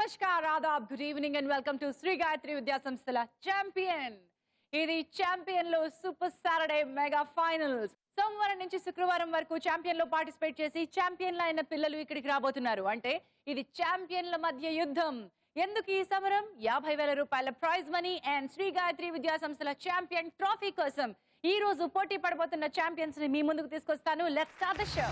Namaskar, Adab, good evening and welcome to Sri Gayatri Vidya Samsthala Champion. ఇది champion లో super Saturday mega finals. సోమవారం నుంచి శుక్రవారం వరకు ఛాంపియన్ లో పార్టిసిపేట్ చేసి ఛాంపియన్ల అయిన పిల్లలు ఇక్కడికి రాబోతున్నారు. అంటే ఇది ఛాంపియన్ల మధ్య యుద్ధం. ఎందుకు ఈ సమరం? 50,000 రూపాయల prize money and Shri Gayatri Vidya సంస్థల ఛాంపియన్ ట్రోఫీ కోసం ఈ రోజు పోటీ పడబోతున్న ఛాంపియన్స్ ని మీ ముందుకు తీసుకొస్తాను. Let's start the show.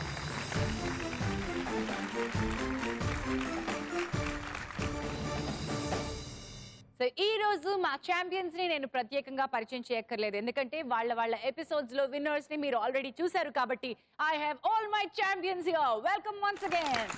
So ఈ రోజు మా ఛాంపియన్స్ ని నేను ప్రత్యేకంగా పరిచయం చేయక్కర్లేదు, ఎందుకంటే వాళ్ళ ఎపిసోడ్స్ లో విన్నర్స్ ని మీరు ఆల్రెడీ చూశారు కాబట్టి I have all my champions here. Welcome once again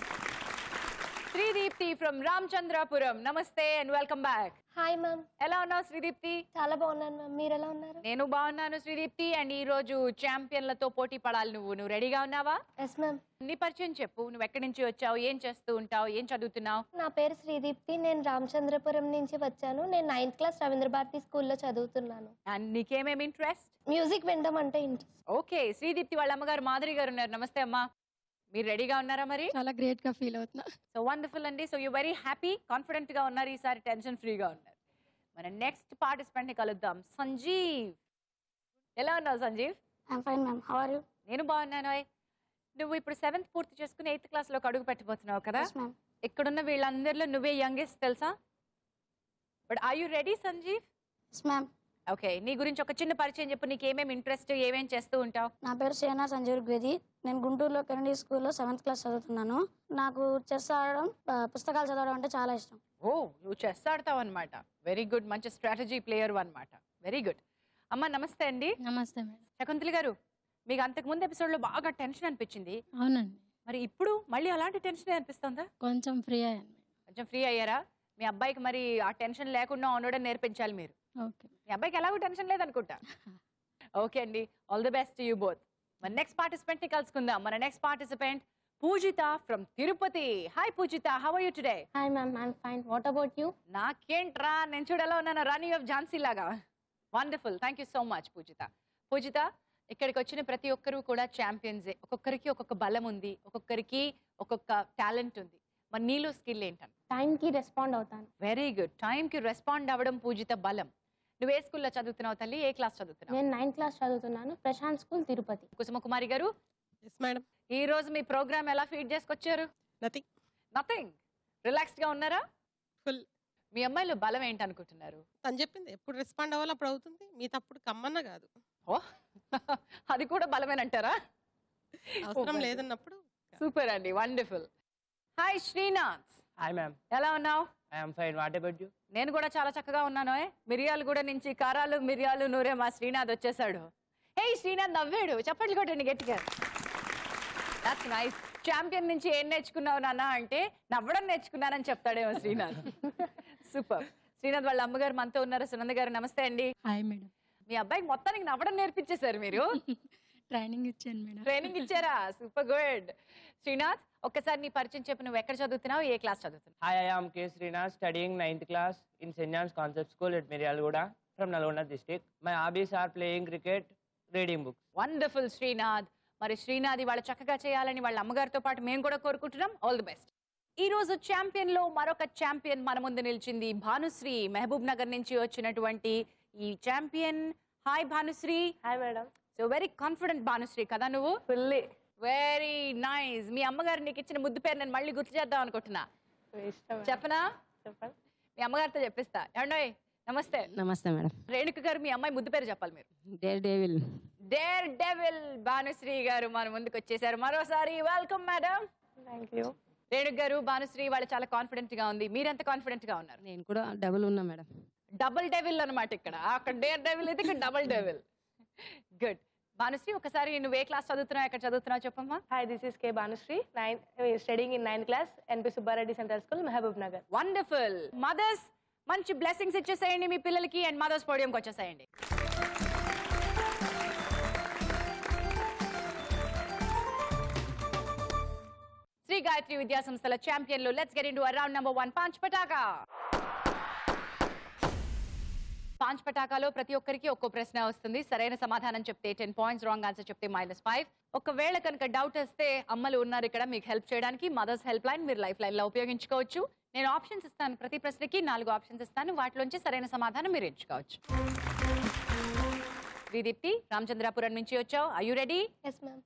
Sreedeepthi from Ramachandrapuram. నమస్తే and welcome back. Hi ma'am. ఎలా ఉన్నావు శ్రీదీప్తి? చాలా బాగున్నాను మ్యామ్, మీరు ఎలా ఉన్నారు? నేను బాగున్నాను శ్రీదీప్తి. అండ్ ఈ రోజు ఛాంపియన్లతో పోటీ పడాలి. నువ్వు రెడీగా ఉన్నావా? Yes ma'am. నీ పరిచయం చెప్పు. నువ్వు ఎక్కడి నుంచి వచ్చావు, ఏం చేస్తూ ఉంటావు, ఏం చదువుతున్నావు? నా పేరు శ్రీదీప్తి, నేను రామచంద్రపురం నుంచి వచ్చాను. నేను 9th క్లాస్ రవీంద్ర భారతి స్కూల్లో చదువుతున్నాను. And నీకేమేమి interest? మ్యూజిక్ వినడం అంటే ఇంట్రెస్ట్. ఓకే, శ్రీదీప్తి వాళ్ళ అమ్మగారు మాధురి గారు ఉన్నారు. నమస్తే అమ్మా, మీరు రెడీగా ఉన్నారా? మరి చాలా గ్రేట్ గా ఫీల్ అవుతున్నా. సో వండర్ఫుల్ అండి. So you very happy, confident గా ఉన్నారు, ఈసారి టెన్షన్ ఫ్రీగా ఉన్నారు. మన నెక్స్ట్ పార్టిసిపెంట్ ని కలుద్దాం. సంజీవ్, ఎలా ఉన్నావు Sanjeev? I'm fine ma'am, how are you? నేను బాగున్నాను. నువ్వు ఇప్పుడు 7th పూర్తి చేసుకుని 8th క్లాస్ లో అడుగు పెట్టబోతున్నావు కదా? ఇక్కడున్న వీళ్ళందరిలో నువ్వే యంగెస్ట్ తెలుసా? But are you ready Sanjeev? Yes ma'am. Okay, నీ గురించి ఒక చిన్న పరిచయం చెప్పు. నీకు ఏమేమి ఇంట్రెస్ట్, ఏమేమి చేస్తూ ఉంటావు? నా పేరు సేనా సంజీవ్ గిరి. నేను గుంటూరులో కెనడీ స్కూల్లో 7th క్లాస్ చదువుతున్నాను. నాకు చెస్ ఆడడం, పుస్తకాలు చదవడం అంటే చాలా ఇష్టం. ఓ, నువ్వు చెస్ ఆడతావు అనమాట. వెరీ గుడ్, మంచి స్ట్రాటజీ ప్లేయర్ అనమాట. Very good. అమ్మ నమస్తే అండి. నమస్తే మేడం. శకుంతలి గారు, మీకు అంతకు ముందు ఎపిసోడ్ లో బాగా టెన్షన్ అనిపించింది. అవునండి. మరి ఇప్పుడు మళ్ళీ అలాంటి టెన్షన్ అనిపిస్తుందా? కొంచెం ఫ్రీ అయ్యాను. కొంచెం ఫ్రీ అయ్యారా? మీ అబ్బాయికి మరి ఆ టెన్షన్ లేకుండా ఉండడం నేర్పించాలి మీరు. ఓకే. మీ అబ్బాయికి ఎలాగో టెన్షన్ లేదనుకుంటా. ఓకే అండి, all the best you both. మన నెక్స్ట్ పార్టిసిపెంట్ ని కలుసుకుందాం. మన next participant Poojitha from Tirupati. Hi Poojitha, how are you today? Hi ma'am, I'm fine. What about you? నాకేంట్రా, నేను చూడలా ఉన్నాను, రాణి ఆఫ్ ఝాన్సీ లాగా. Wonderful, thank you so much Poojitha. Poojitha, ఇక్కడికి వచ్చిన ప్రతి ఒక్కరు కూడా ఛాంపియన్సే. ఒక్కొక్కరికి ఒక్కొక్క బలం ఉంది, ఒక్కొక్కరికి ఒక్కొక్క టాలెంట్ ఉంది. మరి నీలో స్కిల్ ఏంటని? టైంకి రెస్పాండ్ అవుతాను. Very good. టైంకి రెస్పాండ్ అవ్వడం పూజిత బలం. నువ్వు ఏ స్కూల్లో చదువుతున్నావు తల్లి? ఏ క్లాస్ చదువుతున్నావు? నేను 9th క్లాస్ చదువుతున్నాను, ప్రశాంత్ స్కూల్ తిరుపతి. కుసుమకుమారి గారు, ఎస్ మేడం. ఈ రోజు మీ ప్రోగ్రామ్ ఎలా ఫీడ్ చేసుకొచ్చారు? నథింగ్. నథింగ్. రిలాక్స్డ్ గా ఉన్నారా? ఫుల్. మీ అమ్మాయిలో బలం ఏంటనుకుంటున్నారు? తను చెప్పింది ఎప్పుడు రెస్పాండ్ అవ్వాలి అప్పుడు అవుతుంది. మీ తప్పుడు కమ్మన్న కాదు. ఓ, అది కూడా బలమేనంటారా? అవసరం లేదన్నప్పుడు. సూపర్ అండి, wonderful. Hi Srinath. Hi ma'am. ఎలా ఉన్నావు? I'm fine. What about you? నేను కూడా చాలా చక్కగా ఉన్నాను. మిరియాలు కూడా నుంచి కారాలు మిరియాలు నూరే మా శ్రీనాథ్ వచ్చేసాడు. హే శ్రీనాథ్ నవ్వాడు, చప్పట్లు కొట్టండి గట్టిగా. That's nice. ఛాంపియన్ నుంచి ఏం నేర్చుకున్నావు నాన్న అంటే నవ్వడం నేర్చుకున్నానని చెప్తాడేమో శ్రీనాథ్. సూపర్. శ్రీనాథ్ వాళ్ళ అమ్మగారు మనతో ఉన్నారు. సునంద గారు నమస్తే అండి. Hi madam. మీ అబ్బాయికి మొత్తానికి నవ్వడం నేర్పించేశారు మీరు. ట్రైనింగ్ ఇచ్చాను మేడం. ట్రైనింగ్ ఇచ్చారా? Super good. శ్రీనాథ్, ఒక్కసారి నీ పరిచయం చెప్పు. నువ్వు ఎక్కడ చదువుతున్నావు, ఏ క్లాస్ చదువుతున్నావు? Hi, I am K. Srinath, studying 9th class in St. John's Concept School at Miryalguda from Nalgonda district. My hobbies are playing cricket, reading books. Wonderful Srinath. మరి శ్రీనాథ్ వాళ్ళ చక్కగా చేయాలని వాళ్ళ అమ్మగారితో పాటు మేము కూడా కోరుకుంటున్నాం. All the best. ఈ రోజు ఛాంపియన్ లో మరొక ఛాంపియన్ మన ముందు నిలిచింది. భానుశ్రీ మహబూబ్ నగర్ నుంచి వచ్చినటువంటి ఈ champion. Hi Bhanusri. Hi madam. So very confident Bhanusri కదా నువ్వు? ఫుల్లీ. Very nice. మీ అమ్మగారు నీకు ఇచ్చిన ముద్దు పేరు నేను మళ్ళీ గుర్తు చేద్దాం అనుకుంటున్నా. చెప్పనా? చెప్పండి. మీ అమ్మగారితో చెప్పిస్తా. ఏమండోయ్ నమస్తే. నమస్తే మేడం. రేణుక గారు, మీ అమ్మాయి ముద్దు పేరు చెప్పాలి మీరు. Dare devil. Dare devil Bhanusri గారు మన ముందుకు వచ్చేసారు. మరోసారి welcome madam. Thank you. Renuka గారు, భానుశ్రీ వాళ్ళు చాలా కాన్ఫిడెంట్ గా ఉంది. మీరెంత కాన్ఫిడెంట్ గా ఉన్నారు? నేను కూడా డబుల్ ఉన్నా మేడం. డబుల్ డెవిల్ అనమాట. ఇక్కడ అక్కడ డేర్ డెవిల్ అయితే ఇక్కడ డబుల్ డెవిల్. గుడ్. భానుశ్రీ, ఒకసారి నువ్వు ఏ క్లాస్ చదువుతున్నావు, ఎక్కడ చదువుతున్నావు చెప్పమ్మా. Hi, this is K. Banushree. Studying in 9th class, NP Subbareddy Central School, Mahabub Nagar. Wonderful. Mothers, మంచి బ్లెస్సింగ్స్ ఇచ్చేసేయండి మీ పిల్లలకి. అండ్ మదర్స్ పోడియంకి వచ్చేసేయండి. శ్రీ గాయత్రి విద్యా సంస్థల ఛాంపియన్లు. Let's get into round number 1, Paanch Pataka. Paanch పటాకాలో ప్రతి ఒక్కరికి ఒక్కో ప్రశ్న వస్తుంది. సరైన సమాధానం చెప్తే 10 పాయింట్స్, రాంగ్ ఆన్సర్ చెప్తే -5. ఒకవేళ కనుక డౌట్ వస్తే అమ్మలు ఉన్నారు ఇక్కడ మీకు హెల్ప్ చేయడానికి. మదర్స్ హెల్ప్ లైన్ మీరు లైఫ్ లైన్ లో ఉపయోగించుకోవచ్చు. నేను ఆప్షన్స్ ఇస్తాను, ప్రతి ప్రశ్నకి 4 ఆప్షన్స్ ఇస్తాను, వాటిలోంచి సరైన సమాధానం మీరు ఎంచుకోవచ్చు. శ్రీదీప్తి, రామచంద్రాపురం నుంచి వచ్చావు. Are you ready? Yes ma'am.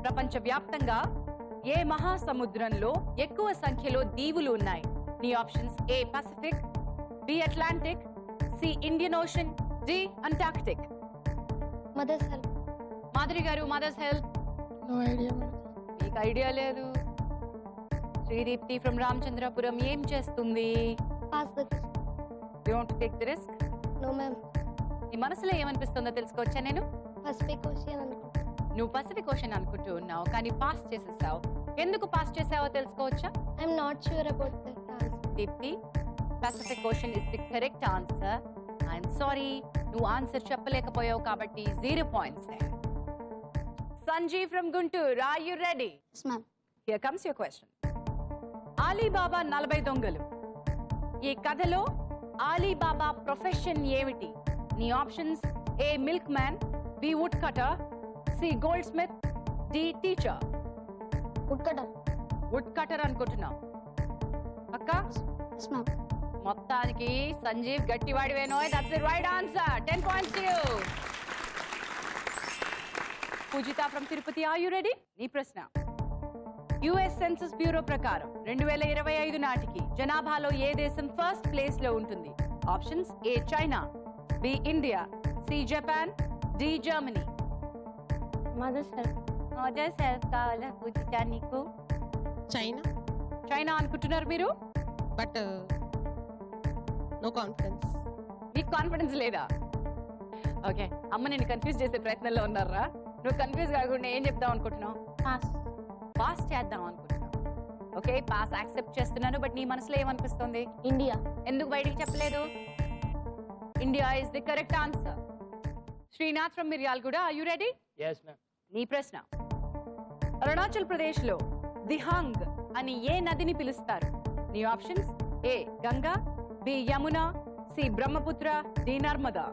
ప్రపంచవ్యాప్తంగా ఏ మహాసముద్రంలో ఎక్కువ సంఖ్యలో దీవులు ఉన్నాయి? నీ options: A Pacific, B Atlantic, C Indian Ocean, D Antarctic. Mother's help. Madhuri garu, mother's help. No idea madam. మీకు ఐడియా లేదు. శ్రీదీప్తి ఫ్రమ్ రామచంద్రపురం ఏం చేస్తుంది? Pass the question. Don't take the risk. No ma'am. నీ మనసులో ఏమనిపిస్తుందో తెలుసుకోవచ్చా నేను? పసిఫిక్ ఓషియన్ అనుకుంటా. నువ్వు పసిఫిక్ ఓషన్ అనుకుంటూ ఉన్నావు, కానీ పాస్ చేసేసావు. ఎందుకు పాస్ చేసావో తెలుసుకోవచ్చా? I'm not sure about the answer. Deepti, Pacific Ocean is the correct answer. I'm sorry, నువ్వు ఆన్సర్ చెప్పలేకపోయావు కాబట్టి 0 points. Sanjeev from Guntur, are you ready? Yes ma'am. Here comes your question. Ali Baba 40 దొంగలు, ఈ కథలో ఆలీబాబా ప్రొఫెషన్ ఏమిటి? నీ options: A milkman, B woodcutter, C goldsmith, D teacher. Woodcutter. Woodcutter అనుకుంటున్నావు అక్క? Yes ma'am. మొత్తానికి సంజీవ్ గట్టివాడివేనో. That's the right answer. 10 points to you. Poojitha from Tirupati, are you ready? నీ ప్రశ్న: US census bureau ప్రకారం 2025 నాటికి జనాభాలో ఏ దేశం ఫస్ట్ ప్లేస్ లో ఉంటుంది? Options: A China, B India, C Japan, D Germany. Mother's help. Mother's help కావాలా పూజిత నీకు? చైనా, చైనా అనుకుంటున్నారు మీరు? But no confidence. నీకు కాన్ఫిడెన్స్ లేదా? ఓకే, అమ్మ నేను కన్ఫ్యూజ్ చేసే ప్రయత్నంలో ఉన్నారా? నువ్వు కన్ఫ్యూజ్ కాకుండా ఏం చెప్తావు అనుకుంటున్నావు? పాస్. పాస్ చేద్దాం అనుకుంటున్నావు. ఓకే, పాస్ యాక్సెప్ట్ చేస్తున్నాను. బట్ నీ మనసులో ఏమనిపిస్తుంది? ఇండియా. ఎందుకు బయటికి చెప్పలేదు? India is the correct answer. Srinath from Miryalaguda, are you ready? Yes, ma'am. నీ ప్రశ్న: అరుణాచల్ ప్రదేశ్ లో దిహాంగ్ అని ఏ నదిని పిలుస్తారు? నీ options: A Ganga, B Yamuna, C Brahmaputra, D Narmada.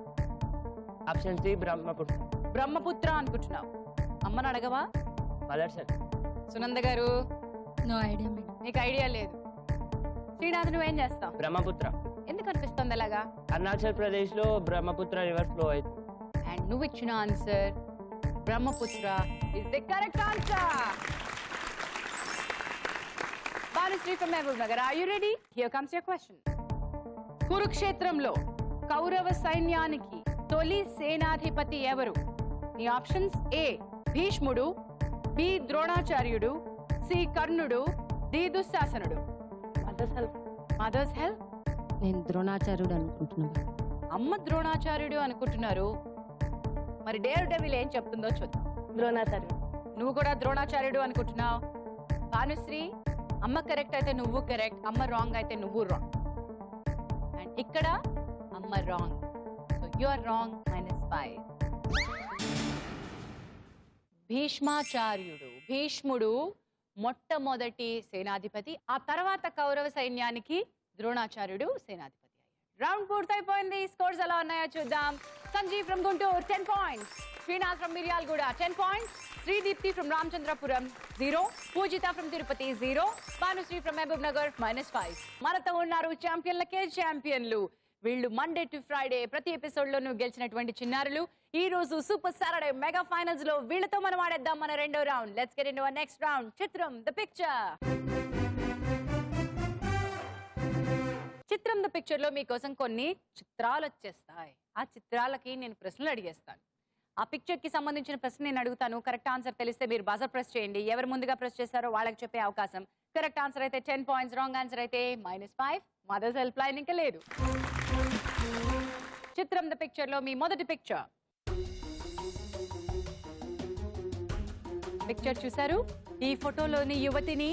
Option C, Brahmaputra. Brahmaputra అనుకుంటున్నావు. అమ్మని అడగవా? Mother's help. Sunanda garu, no idea madam. నీకు ఐడియా లేదు. శ్రీనాథ్ నువ్వేం చేస్తావు? Brahmaputra. ఎందుకు అనిపిస్తుంది అలాగా? అరుణాచల్ ప్రదేశ్ లో బ్రహ్మపుత్ర రివర్ ఫ్లో అవుతుంది. అండ్ నువ్వు ఇచ్చిన answer Brahmaputra is the correct answer. Bhanushree from Mahabub Nagar, are you ready? Here comes your question. కురుక్షేత్రంలో కౌరవ సైన్యానికి తొలి సేనాధిపతి ఎవరు? నీ ఆప్షన్స్: ఏ భీష్ముడు, బి ద్రోణాచార్యుడు, సి కర్ణుడు, డి దుశ్శాసనుడు. Mother's help. Mothers help. నేను ద్రోణాచార్యుడు అనుకుంటున్నాను. అమ్మ ద్రోణాచార్యుడు అనుకుంటున్నారు. మరి డేర్ డెవిల్ ఏం చెప్తుందో చూద్దాం. Dronacharya. నువ్వు కూడా ద్రోణాచార్యుడు అనుకుంటున్నావు. భానుశ్రీ, అమ్మ కరెక్ట్ అయితే నువ్వు కరెక్ట్, అమ్మ రాంగ్ అయితే నువ్వు రాంగ్. అండ్ ఇక్కడ అమ్మ wrong, so you are wrong. -5. భీష్మాచార్యుడు, భీష్ముడు మొట్టమొదటి సేనాధిపతి. ఆ తర్వాత కౌరవ సైన్యానికి ద్రోణాచార్యుడు సేనాధిపతి అయ్యాడు. రౌండ్ పూర్తయిపోయింది. స్కోర్స్ ఎలా ఉన్నాయో చూద్దాం. Sanjeev from Guntur 10 points, Srinath from Miryalaguda 10 points, Sreedeepthi from Ramachandrapuram 0, Poojitha from Tirupati 0, Bhanusri from Mahabub Nagar -5. మనతో ఉన్నారు ఛాంపియన్లకే ఛాంపియన్లు. వీళ్ళు మండే టు ఫ్రైడే ప్రతి ఎపిసోడ్ లోనూ గెలిచినటువంటి చిన్నారులు. ఈ రోజు సూపర్ సాటర్డే మెగా ఫైనల్స్ లో వీళ్ళతో మనం ఆడేద్దాం మన రెండో round. Let's get into our next round. చిత్రం ద పిక్చర్. చిత్రం ద పిక్చర్ లో మీకోసం కొన్ని చిత్రాలు వచ్చేస్తాయి. ఆ చిత్రాలకి నేను ప్రశ్నలు అడిగేస్తాను. ఆ పిక్చర్ కి సంబంధించిన ప్రశ్న నేను అడుగుతాను. కరెక్ట్ ఆన్సర్ తెలిస్తే మీరు బజర్ ప్రెస్ చేయండి. ఎవరు ముందుగా ప్రెస్ చేస్తారో వాళ్ళకి చెప్పే అవకాశం. కరెక్ట్ ఆన్సర్ అయితే 10 points, రాంగ్ ఆన్సర్ అయితే -5. మదర్స్ హెల్ప్ లైన్ ఇంకా లేదు. చిత్రం ద పిక్చర్ లో మీ మొదటి పిక్చర్. పిక్చర్ చూశారు? ఈ ఫోటోలోని యువతిని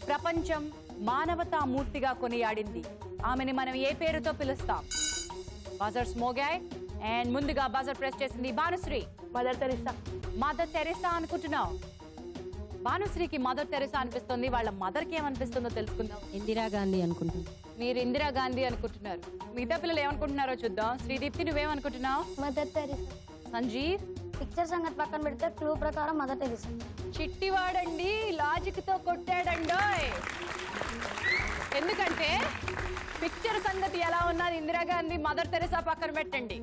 ప్రపంచం మానవతా మూర్తిగా కొనియాడింది. ఆమెని మనం ఏ పేరుతో పిలుస్తాం? బజర్స్ మోగాయ్ అండ్ ముందుగా బజర్ ప్రెస్ చేసింది Bhanusri. Mother Teresa. Mother Teresa అనుకుంటున్నావు. భానుశ్రీకి మదర్ తెరెసా అనిపిస్తుంది. వాళ్ళ మదర్ కి ఏమనిపిస్తుందో తెలుసుకుందాం. ఇందిరాగాంధీ అనుకుంటున్నాను. మీరు ఇందిరాగాంధీ అనుకుంటున్నారు. మిగతా పిల్లలు ఏమనుకుంటున్నారో చూద్దాం. శ్రీదీప్తి నువ్వేమనుకుంటున్నావు? Mother Teresa. సంజీవ్? పిక్చర్ సంగతి పక్కన పెడితే క్లూ ప్రకారం మదర్ తెరిసా. చిట్టివాడండి, లాజిక్ తో కొట్టాడండోయ్. ఎందుకంటే పిక్చర్ సంగతి ఎలా ఉన్నది ఇందిరాగాంధీ మదర్ తెరెసా పక్కన పెట్టండి.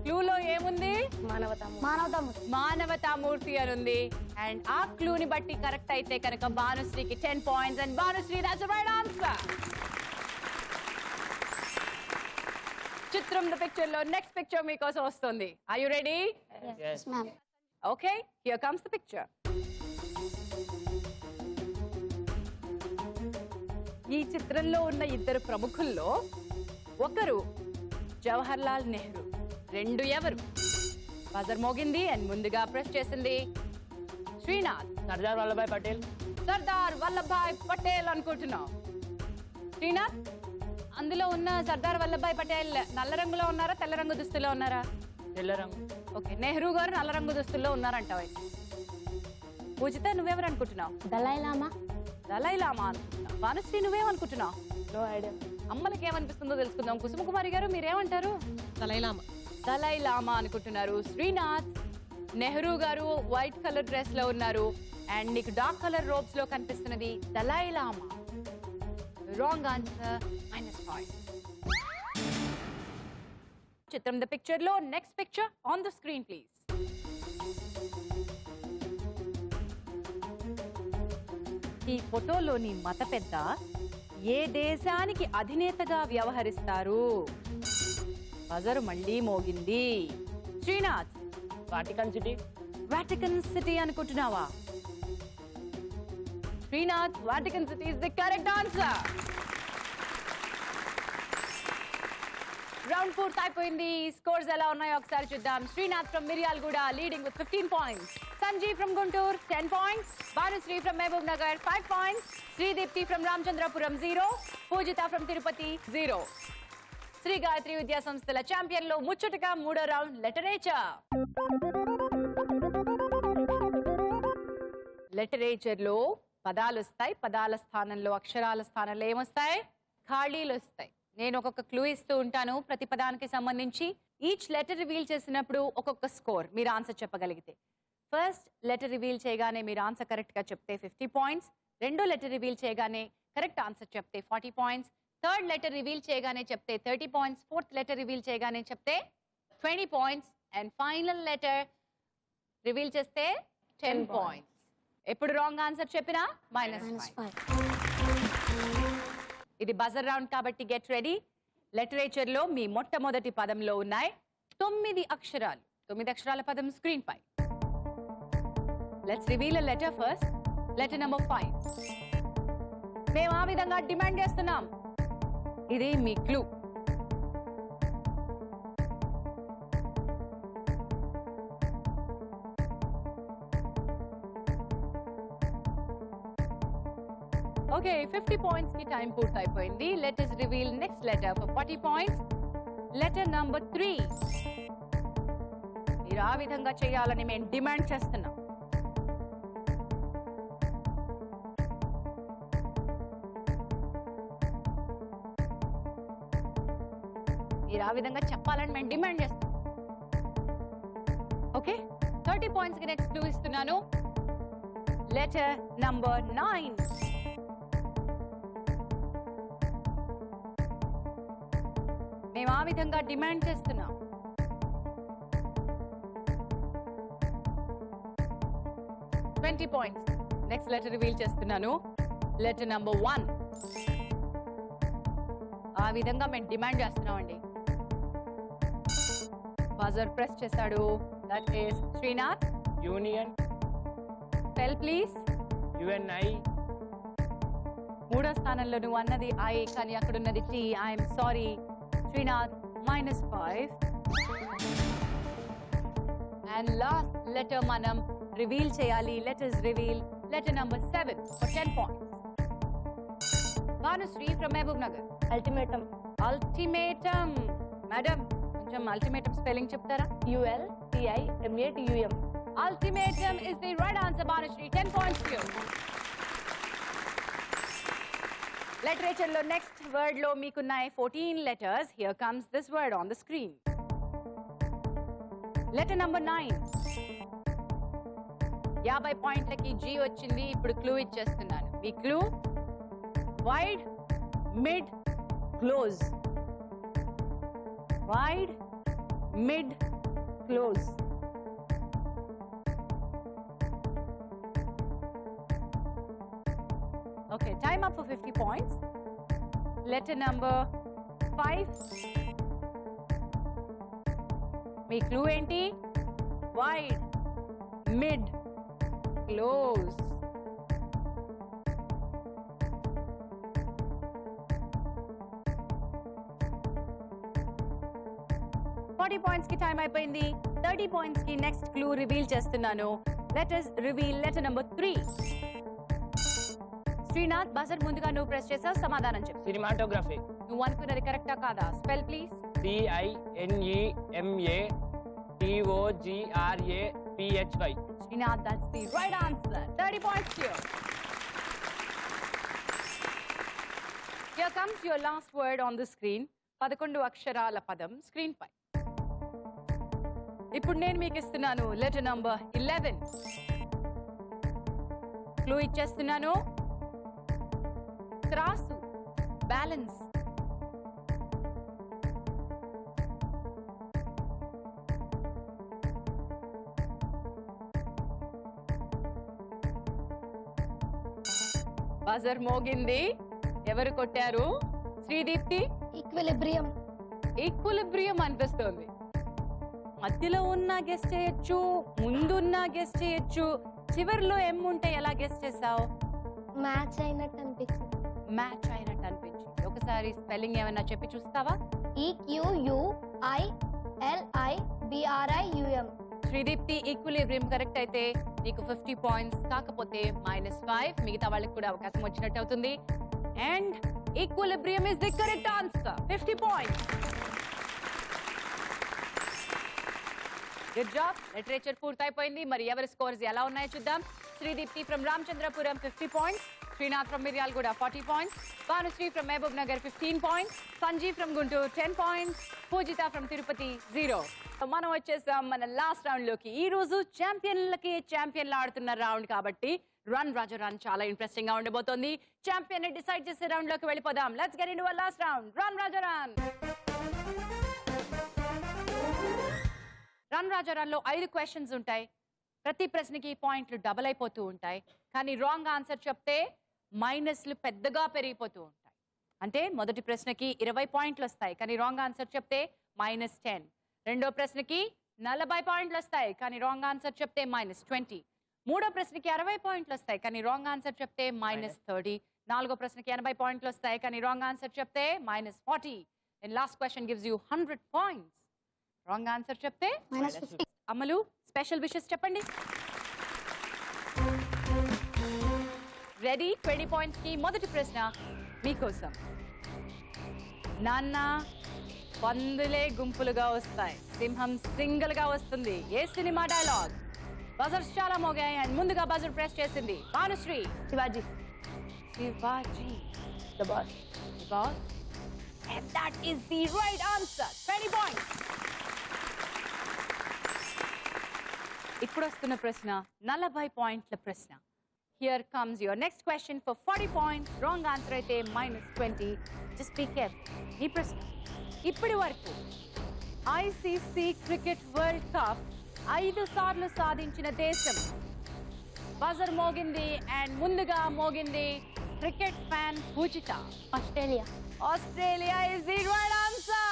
క్లూలో ఏముంది? మానవతామూర్తి అని ఉంది. అండ్ ఆ క్లూని బట్టి కరెక్ట్ అయితే కనుక భానుశ్రీకి 10 points and Bhanushree that's the right answer. చిత్రం ద పిక్చర్ లో నెక్స్ట్ పిక్చర్ మీకోసం వస్తుంది. Are you ready? Yes. Ma'am. Okay, here comes the picture. ఈ చిత్రంలో ఉన్న ఇద్దరు ప్రముఖుల్లో ఒకరు జవహర్ లాల్ నెహ్రూ, రెండు ఎవరు? బజర్ మోగింది అండ్ ముందుగా ప్రెస్ చేసింది శ్రీనాథ్. సర్దార్ వల్లభాయ్ పటేల్. సర్దార్ వల్లభాయ్ పటేల్ అనుకుంటున్నాం. శ్రీనాథ్, అందులో ఉన్న సర్దార్ వల్లభాయ్ పటేల్ నల్ల రంగులో ఉన్నారా, తెల్ల రంగు దుస్తుల్లో ఉన్నారా? తెల్ల రంగు. ఓకే, నెహ్రూ గారు నల్ల రంగు దుస్తుల్లో ఉన్నారంటావు. పూజిత, నువ్వెవరు అనుకుంటున్నావు? దలైలామా. దలైలామా అనుకుంటున్నావు. భానుశ్రీ, నువ్వేమనుకుంటున్నావు? No idea. అమ్మలకి ఏమనిపిస్తుందో తెలుసుకుందాం. కుసుమ కుమారి గారు మీరేమంటారు? దలైలామా. దలైలామా అనుకుంటున్నారు. శ్రీనాథ్, నెహ్రూ గారు వైట్ కలర్ డ్రెస్ లో ఉన్నారు అండ్ నీకు డార్క్ కలర్ రోబ్స్ లో కనిపిస్తున్నది దలైలామా. Wrong answer, -5. చిత్రం ద పిక్చర్ లో next picture on the screen please. ఈ ఫోటోలోని మత పెద్ద ఏ దేశానికి అధినేతగా వ్యవహరిస్తారు? బజరు మళ్ళీ మోగింది. Srinath, Vatican City. Vatican City అనుకుంటున్నావా? Srinath, Vatican City is the correct answer. Round 4 అయిపోయింది. స్కోర్స్ ఎలా ఉన్నాయో ఒకసారి చూద్దాం. Srinath from Miryalaguda leading with 15 points. Sanjeev from Guntur 10 points. Bhanusri from Mahabub Nagar 5 points. Sreedeepthi from Ramachandrapuram 0. Poojitha from Tirupati 0. Sri Gayatri Vidya సంస్థల ఛాంపియన్ లో ముచ్చటగా 3వ రౌండ్ లిటరేచర్. లిటరేచర్ లో పదాలు వస్తాయి. పదాల స్థానంలో, అక్షరాల స్థానంలో ఏమొస్తాయి? ఖాళీలు వస్తాయి. నేను ఒక్కొక్క క్లూ ఇస్తూ ఉంటాను ప్రతి పదానికి సంబంధించి. ఈచ్ లెటర్ రివీల్ చేసినప్పుడు ఒక్కొక్క స్కోర్, మీరు ఆన్సర్ చెప్పగలిగితే. ఫస్ట్ లెటర్ రివీల్ చేయగానే మీరు ఆన్సర్ కరెక్ట్ గా చెప్తే 50 points. రెండో లెటర్ రివీల్ చేయగానే కరెక్ట్ ఆన్సర్ చెప్తే 40 points. థర్డ్ లెటర్ రివీల్ చేయగానే చెప్తే 30 points. ఫోర్త్ లెటర్ రివీల్ చేయగానే చెప్తే 20 points. And final letter reveal చేస్తే 10 points. ఎప్పుడు రాంగ్ ఆన్సర్ చెప్పినా -5. ఇది బజర్ రౌండ్ కాబట్టి గెట్ రెడీ. లిటరేచర్ లో మీ మొట్టమొదటి పదంలో ఉన్నాయి 9 అక్షరాలు. 9 అక్షరాల పదం స్క్రీన్ పై. Let's reveal a letter first. Letter number 5. మేము ఆ విధంగా డిమాండ్ చేస్తున్నాం. ఇది మీ క్లూ. ఓకే, 50 points కి టైం పూర్తయిపోయింది. Let us reveal next letter for 40 points. Letter number 3. మీరు ఆ విధంగా చేయాలని మేము డిమాండ్ చేస్తున్నాం. మీరు ఆ విధంగా చెప్పాలని మేము డిమాండ్ చేస్తాం. ఓకే, 30 points కి నెక్స్ట్ క్లూ ఇస్తున్నాను. Letter number 9. మేము ఆ విధంగా డిమాండ్ చేస్తున్నాం. Twenty points. Next letter reveal చేస్తున్నాను. Letter number 1. ఆ విధంగా మేము డిమాండ్ చేస్తున్నామండి. బజర్ ప్రెస్ చేశాడు. That is Srinath. Union. Spell please. UNI. మూడో స్థానంలో నువ్వు అన్నది ఐ, కానీ అక్కడ ఉన్నది T. I'm sorry Srinath, -5. And last letter మనం రివీల్ చేయాలి. Letters reveal. Letter number 7 for 10 points. Bhanusri from Mahabub Nagar. Ultimatum. Ultimatum. Madam, కొంచెం అల్టిమేటం స్పెల్లింగ్ చెప్తారా? ULTIMATUM. Ultimatum is the right answer, Bhanushri. 10 points to you. Literature lo next word lo meekunnai 14 letters. Here comes this word on the screen. Letter number 9. 50 పాయింట్లకి G వచ్చింది. ఇప్పుడు clue ఇచ్చేస్తున్నాను. మీ clue wide mid, close. Wide, mid, close. Okay, time up for 50 points. Letter number 5. Me clue ఏంటి? Wide, mid, close. Points కి time అయిపోయింది. 30 points కి next clue reveal చేస్తున్నాను. Let us reveal letter number 3. Srinath, buzzer ముందుగా నువ్వు press చేసావు, సమాధానం చెప్పు. సినిమాటోగ్రఫీ. నువ్వు అనుకున్నది కరెక్టా కాదా? Spell please. CINEMATOGRAPHY. Srinath, that's the right answer. 30 points here. Here comes your last word on the screen. 11 అక్షరాల పదం స్క్రీన్ పై. ఇప్పుడు నేను మీకు ఇస్తున్నాను లెటర్ నంబర్ 11. క్లూ ఇచ్చేస్తున్నాను. త్రాసు, బ్యాలెన్స్. బజర్ మోగింది. ఎవరు కొట్టారు? శ్రీదీప్తి. ఈక్విలిబ్రియం. ఈక్విలిబ్రియం అనిపిస్తుంది. మధ్యలో ఉన్న గెస్ట్ చేయొచ్చు, ముందున్న గెస్ట్ చేయొచ్చు, చివర్లో ఎం ఉంటే ఎలా గెస్ట్ చేసావు? మ్యాచ్ అయినట్టు అనిపించింది. మ్యాచ్ అయినట్టు అనిపించింది. ఒకసారి స్పెల్లింగ్ ఏమైనా చెప్పి చూస్తావా? EQUILIBRIUM. శ్రీదీప్తి, ఈక్విలిబ్రియం కరెక్ట్ అయితే నీకు 50 పాయింట్స్, కాకపోతే -5. మిగతా వాళ్ళకి కూడా అవకాశం వచ్చినట్టు అవుతుంది. And equilibrium is the correct answer. 50 points. Good job. Literature పూర్తయిపోయింది. మరి ఎవరి స్కోర్స్ ఎలా ఉన్నాయో చూద్దాం. Sreedeepthi from Ramachandrapuram 50 points, Srinath from Miryalaguda 40 points, Bhanusri from Mahabub Nagar 15 points, Sanjeev from Guntur 10 points, Poojitha from Tirupati 0. మనం వచ్చేసాం మన లాస్ట్ రౌండ్ లోకి. ఈ రోజు ఛాంపియన్లకి ఛాంపియన్లు ఆడుతున్న రౌండ్ కాబట్టి రన్ రాజా రన్ చాలా ఇంట్రెస్టింగ్ గా ఉండబోతోంది. ఛాంపియన్ ని డిసైడ్ చేసే రౌండ్ లోకి వెళ్ళిపోదాం. Let's get into our last round. Run Raja run. Run Raja run లో 5 క్వశ్చన్స్ ఉంటాయి. ప్రతి ప్రశ్నకి పాయింట్లు డబుల్ అయిపోతూ ఉంటాయి. కానీ రాంగ్ ఆన్సర్ చెప్తే మైనస్లు పెద్దగా పెరిగిపోతూ ఉంటాయి. అంటే మొదటి ప్రశ్నకి 20 పాయింట్లు వస్తాయి, కానీ రాంగ్ ఆన్సర్ చెప్తే -10. రెండో ప్రశ్నకి 40 పాయింట్లు వస్తాయి, కానీ రాంగ్ ఆన్సర్ చెప్తే -20. మూడో ప్రశ్నకి 60 పాయింట్లు వస్తాయి, కానీ రాంగ్ ఆన్సర్ చెప్తే -30. నాలుగో ప్రశ్నకి 80 పాయింట్లు వస్తాయి, కానీ రాంగ్ ఆన్సర్ చెప్తే -40. And last question gives you 100 points. Wrong answer చెప్తే -50. అమలు, స్పెషల్ విషెస్ చెప్పండి. రెడీ? 20 పాయింట్స్ కి మొదటి ప్రశ్న మీకోసం. నాన్న, పందులే గుంపులుగా వస్తాయి, సింహం సింగిల్ గా వస్తుంది. ఏ సినిమా డైలాగ్? బజర్స్ చాలా మోగాయి అండ్ ముందుగా బజర్ ప్రెస్ చేసింది Bhanusri. Shivaji. Shivaji. The boss. Boss. And that is the right answer. 20 points. ఇప్పుడు వస్తున్న ప్రశ్న 40 పాయింట్ల ప్రశ్న. Here comes your next question for 40 points. Wrong answer అయితే -20. Just be careful. ఈ ప్రశ్న. ఇప్పటి వరకు ICC క్రికెట్ వరల్డ్ కప్ 5 సార్లు సాధించిన దేశం. బజర్ మోగింది అండ్ ముందుగా మోగింది cricket fan Poojitha. Australia. Australia is the right answer.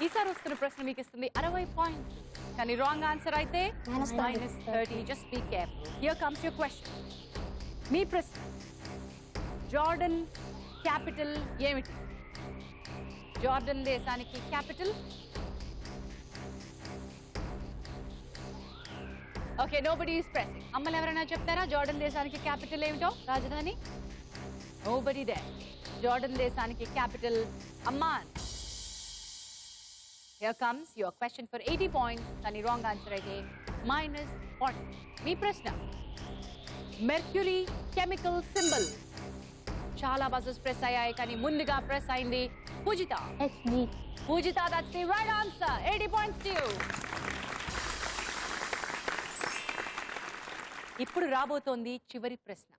ఈసారి వస్తున్న ప్రశ్న మీకు ఇస్తుంది 60 పాయింట్లు, కానీ రాంగ్ ఆన్సర్ అయితే -30. Just be careful. Here comes your question. మీ ప్రశ్న. జార్డన్ క్యాపిటల్ ఏమిటి? జార్డన్ దేశానికి capital. Okay, nobody is pressing. అమ్మలు ఎవరైనా చెప్తారా జార్డన్ దేశానికి క్యాపిటల్ ఏమిటో, రాజధాని? Nobody there. జార్డన్ దేశానికి capital Amman. Here comes your question for 80 points. Kani wrong answer again. -40. మీ ప్రశ్న. Mercury chemical symbol. చాలా బజర్స్ ప్రెస్ అయ్యాయి, కానీ ముందుగా ప్రెస్ అయింది పూజిత. HG. Pujitha, that's the right answer. 80 points to you. ఇప్పుడు రాబోతోంది చివరి ప్రశ్న.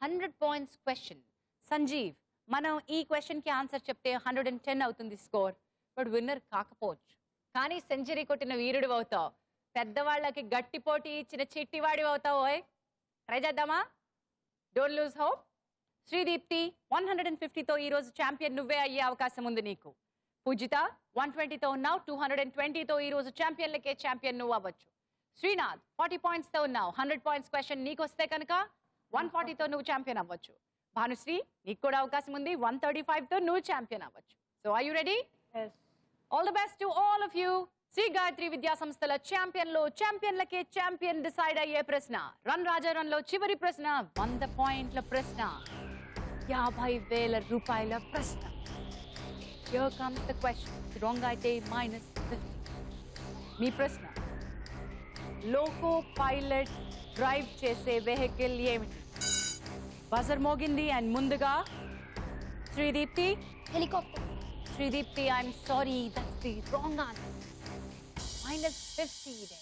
100 points question. సంజీవ్, మనం ఈ క్వశ్చన్కి ఆన్సర్ చెప్తే 110 అవుతుంది స్కోర్. బట్ విన్నర్ కాకపోవచ్చు, కానీ సెంచరీ కొట్టిన వీరుడు అవుతావు. పెద్దవాళ్ళకి గట్టి పోటీ ఇచ్చిన చిట్టివాడి అవుతావు. ట్రై చేద్దామా? Don't lose hope. శ్రీదీప్తి 150తో ఈరోజు ఛాంపియన్ నువ్వే అయ్యే అవకాశం ఉంది నీకు. పూజిత 120తో ఉన్నావు, 220తో ఈరోజు ఛాంపియన్లకే ఛాంపియన్ నువ్వు అవ్వచ్చు. శ్రీనాథ్ 40 పాయింట్స్తో ఉన్నావు, 100 పాయింట్స్ క్వశ్చన్ నీకు వస్తే కనుక 140తో నువ్వు ఛాంపియన్ అవ్వచ్చు. భానుశ్రీ, నీకు కూడా అవకాశం ఉంది, 135తో నువ్వు ఛాంపియన్ అవ్వచ్చు. So are you ready? Yes. All the best to all of you. Shri Gayatri Vidya సంస్థల ఛాంపియన్లో ఛాంపియన్లకే ఛాంపియన్ డిసైడ్ అయ్యే ప్రశ్న. రన్ రాజా రన్లో చివరి ప్రశ్న, 100 పాయింట్ల ప్రశ్న, 50,000 రూపాయల ప్రశ్న. Here comes the question. Wrong అయితే -50. మీ ప్రశ్న, లోకో పైలట్ డ్రైవ్ చేసే వెహికల్ ఏమిటి? బజర్ మోగింది అండ్ ముందుగా Sreedeepthi. Helicopter. Sreedeepthi, I'm sorry, that's the wrong answer. -50 ಇದೆ.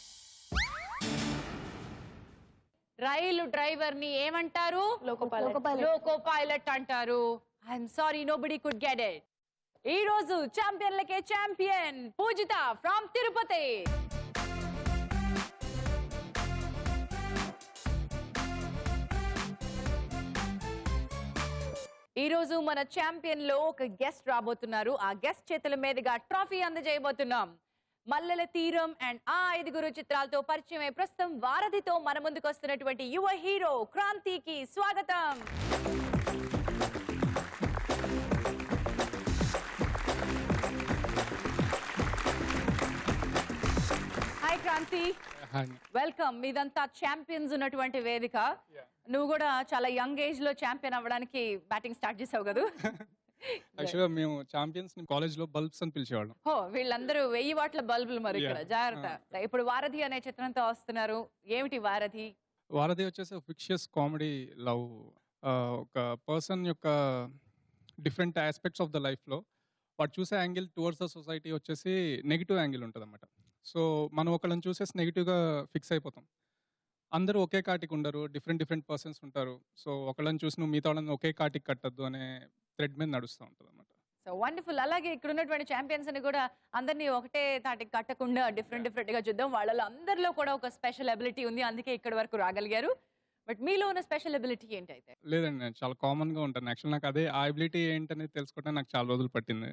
రైలు డ్రైవర్ ని ఏమంటారు? Loco pilot. లోకో పైలట్ అంటారు. I'm sorry, nobody could get it. ఈ రోజు ఛాంపియన్లకే ఛాంపియన్ పూజిత ఫ్రమ్ తిరుపతి. ఈ రోజు మన ఛాంపియన్ లో ఒక గెస్ట్ రాబోతున్నారు. ఆ గెస్ట్ చేతుల మీదుగా ట్రోఫీ అందజేయబోతున్నాం. మల్లెల తీరం అండ్ ఆ 5 చిత్రాలతో పరిచయం అయ్యే ప్రస్తుతం వారధితో మన ముందుకు వస్తున్నటువంటి యువ హీరో క్రాంతికి స్వాగతం. Hi Kranthi, welcome. మీదంతా ఛాంపియన్స్ ఉన్నటువంటి వేదిక. నువ్వు కూడా చాలా యంగ్ ఏజ్ లో ఛాంపియన్ అవ్వడానికి బ్యాటింగ్ స్టార్ట్ చేసావు కదా? యాక్చువల్గా మేము ఛాంపియన్స్ ని కాలేజ్ లో బల్బ్స్ అని పిలిచేవాళ్ళం. హో, వీళ్ళందరూ 1000 వాట్ల బల్బులు మరి ఇక్కడ. జాగ్రత్త. ఇప్పుడు వారధి అనే చిత్రంతో వస్తున్నారు. ఏమిటి వారధి? వారధి వచ్చేసి ఫిక్షియస్ కామెడీ లవ్. ఒక పర్సన్ యొక్క different aspects of the life లో వాడు చూసే యాంగిల్ టువర్డ్స్ ద సొసైటీ వచ్చేసి నెగిటివ్ యాంగిల్ ఉంటుంది అన్నమాట. సో మనం ఒకళ్ళని చూసేసి నెగిటివ్గా ఫిక్స్ అయిపోతాం. అందరూ ఒకే కాటికి ఉండరు, డిఫరెంట్ పర్సన్స్ ఉంటారు. సో ఒకళ్ళని చూసి నువ్వు మిగతా వాళ్ళని ఒకే కాటికి కట్టద్దు అనే థ్రెడ్ మీద నడుస్తూ ఉంటుంది అన్నమాట. So wonderful. అలాగే ఇక్కడ ఉన్నటువంటి ఛాంపియన్స్ ని కూడా అందరినీ ఒకటే తాటికి కట్టకుండా డిఫరెంట్ గా చూద్దాం. వాళ్ళలో అందరిలో కూడా ఒక స్పెషల్ అబిలిటీ ఉంది, అందుకే ఇక్కడ వరకు రాగలిగారు. బట్ మీలో ఉన్న స్పెషల్ అబిలిటీ ఏంటి అయితే? లేదండి, నేను చాలా కామన్ గా ఉంటాను. యాక్చువల్ నాకు అదే ఆ అబిలిటీ ఏంటనేది తెలుసుకోవడానికి నాకు చాలా రోజులు పట్టింది.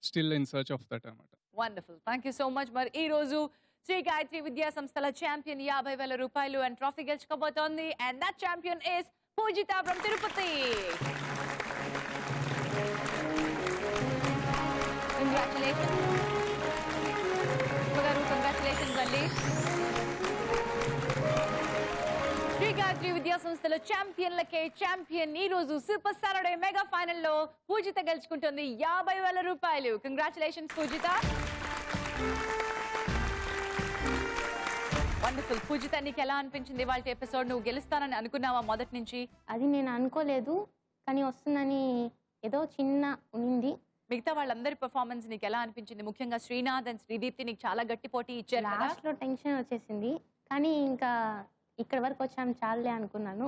Still in search of that అన్నమాట. Wonderful, thank you so much. మరి ఈ రోజు శ్రీ గాయత్రి విద్యా సంస్థల ఛాంపియన్ 50,000 రూపాయలు అండ్ ట్రోఫీ గెలుచుకోబోతోంది. And that champion is Poojitha from Tirupati. Congratulations congratulations అండి. శ్రీ గాయత్రి విద్యా సంస్థల ఛాంపియన్లకే ఛాంపియన్ ఈ రోజు సూపర్ సాటర్డే మెగా ఫైనల్ లో పూజిత గెలుచుకుంటుంది 50,000 రూపాయలు. కంగ్రాచులేషన్స్ పూజిత. వండర్ఫుల్. పూజిత, నీకు ఎలా అనిపించింది వాళ్ళ ఎపిసోడ్? నువ్వు గెలుస్తానని అనుకున్నావా మొదటి నుంచి? అది నేను అనుకోలేదు, కానీ వస్తుందని ఏదో చిన్న ఉంది. మిగతా వాళ్ళందరి పర్ఫార్మెన్స్ నీకు ఎలా అనిపించింది? ముఖ్యంగా శ్రీనాథ్ అండ్ శ్రీదీప్తి నీకు చాలా గట్టి పోటీ ఇచ్చారు కదా? లాస్ట్ లో టెన్షన్ వచ్చేసింది, కానీ ఇంకా ఇక్కడ వరకు వచ్చాము చాలే అనుకున్నాను.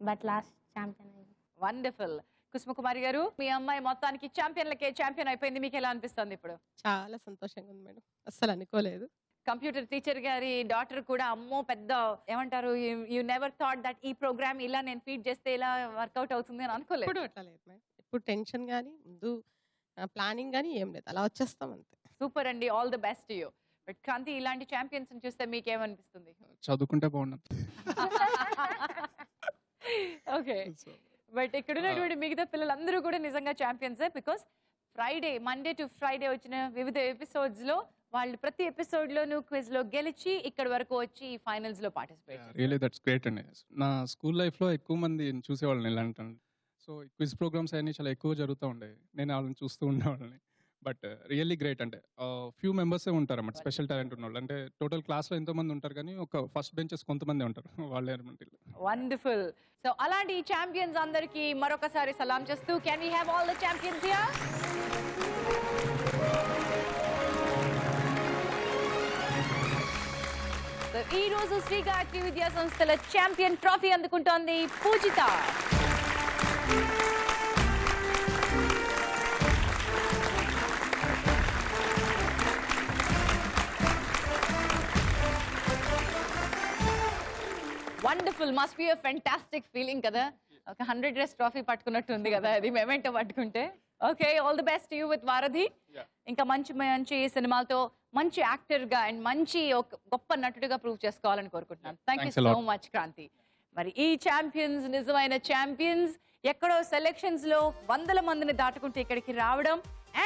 బట్ లాస్ట్ ఛాంపియన్ అయింది. వండర్ఫుల్. కుసుమకుమారి గారు, మీ అమ్మాయి మొత్తానికి ఛాంపియన్లకే ఛాంపియన్ అయిపోయింది. మీకు ఎలా అనిపిస్తుంది ఇప్పుడు? చాలా సంతోషంగా ఉంది మేడం, అస్సలు అనుకోలేదు. కంప్యూటర్ టీచర్ గారి డాటర్ కూడా అమ్మో పెద్ద ఏమంటారు, యూ నెవర్ థాట్ దట్ ఈ ప్రోగ్రామ్ ఇలా నేను ఫీడ్ చేస్తే ఇలా వర్కౌట్ అవుతుంది అని అనుకోలేదు. ఇప్పుడు అట్లా లేదు మేడం, ఇప్పుడు టెన్షన్ కానీ ముందు ప్లానింగ్ కానీ ఏం లేదు, అలా వచ్చేస్తాం అంతే. సూపర్ అండి, all the best you. But Kranti, ఇలాంటి ఛాంపియన్స్ చూస్తే మీకేమనిపిస్తుంది? చదువుకుంటే బాగుండదు. ఓకే, బట్ ఇక్కడ ఉన్నటువంటి మిగతా పిల్లలందరూ కూడా నిజంగా ఛాంపియన్సే. బికాస్ మండే టు ఫ్రైడే వచ్చిన వివిధ ఎపిసోడ్స్ లో వాళ్ళు ప్రతి ఎపిసోడ్ లోను క్విజ్ లో గెలిచి ఇక్కడ వరకు వచ్చి ఫైనల్స్ లో పార్టిసిపేట్. రియలీ దట్స్ గ్రేట్ అండి. నా స్కూల్ లైఫ్ లో ఎక్కువ మంది చూసేవాళ్ళని ఇలాంటి. సో క్విజ్ ప్రోగ్రామ్స్ అన్ని చాలా ఎక్కువ జరుగుతూ ఉండేవి, నేను వాళ్ళని చూస్తూ ఉండేవాళ్ళని. But really great. అంటే ఫ్యూ మెంబర్సే ఉంటారు అన్నమాట స్పెషల్ టాలెంట్ ఉన్న వాళ్ళు. అంటే టోటల్ క్లాస్ లో ఎంతో మంది ఉంటారు, కానీ ఒక ఫస్ట్ బెంచెస్ కొంతమంది ఉంటారు వాళ్ళే. వండర్ఫుల్. సో అలాంటి ఛాంపియన్స్ అందరికి మరొకసారి సలాం చేస్తూ, can we have all the champions here? ఈ రోజు శ్రీ గాయత్రి విద్యా సంస్థల ఛాంపియన్ ట్రోఫీ అందుకుంటోంది Poojitha. Wonderful, must be a fantastic feeling కదా. ఒక 100 డ్రెస్ ట్రాఫీ పట్టుకున్నట్టు ఉంది కదా అది మెమెంటో పట్టుకుంటే. Okay, all the best you with వారధి. ఇంకా మంచి మంచి సినిమాలతో మంచి యాక్టర్ గా అండ్ మంచి ఒక గొప్ప నటుడిగా ప్రూవ్ చేసుకోవాలని కోరుకుంటున్నాను. Thank you so much Kranti. మరి ఈ ఛాంపియన్స్ నిజమైన ఛాంపియన్స్ ఎక్కడో సెలెక్షన్స్ లో వందల మందిని దాటుకుంటూ ఇక్కడికి రావడం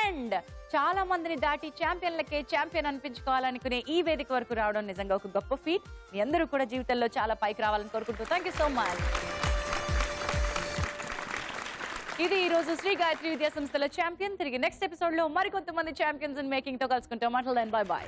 అండ్ చాలా మందిని దాటి ఛాంపియన్లకే ఛాంపియన్ అనిపించుకోవాలనుకునే ఈ వేదిక వరకు రావడం నిజంగా ఒక గొప్ప ఫీట్. మీ అందరూ కూడా జీవితంలో చాలా పైకి రావాలని కోరుకుంటూ థ్యాంక్ యూ సో మచ్. ఇది ఈ రోజు శ్రీ గాయత్రి విద్యా సంస్థల ఛాంపియన్. తిరిగి నెక్స్ట్ ఎపిసోడ్ లో మరికొంతమంది ఛాంపియన్స్ ఇన్ మేకింగ్ తో కలుసుకుంటాం. Until then bye by.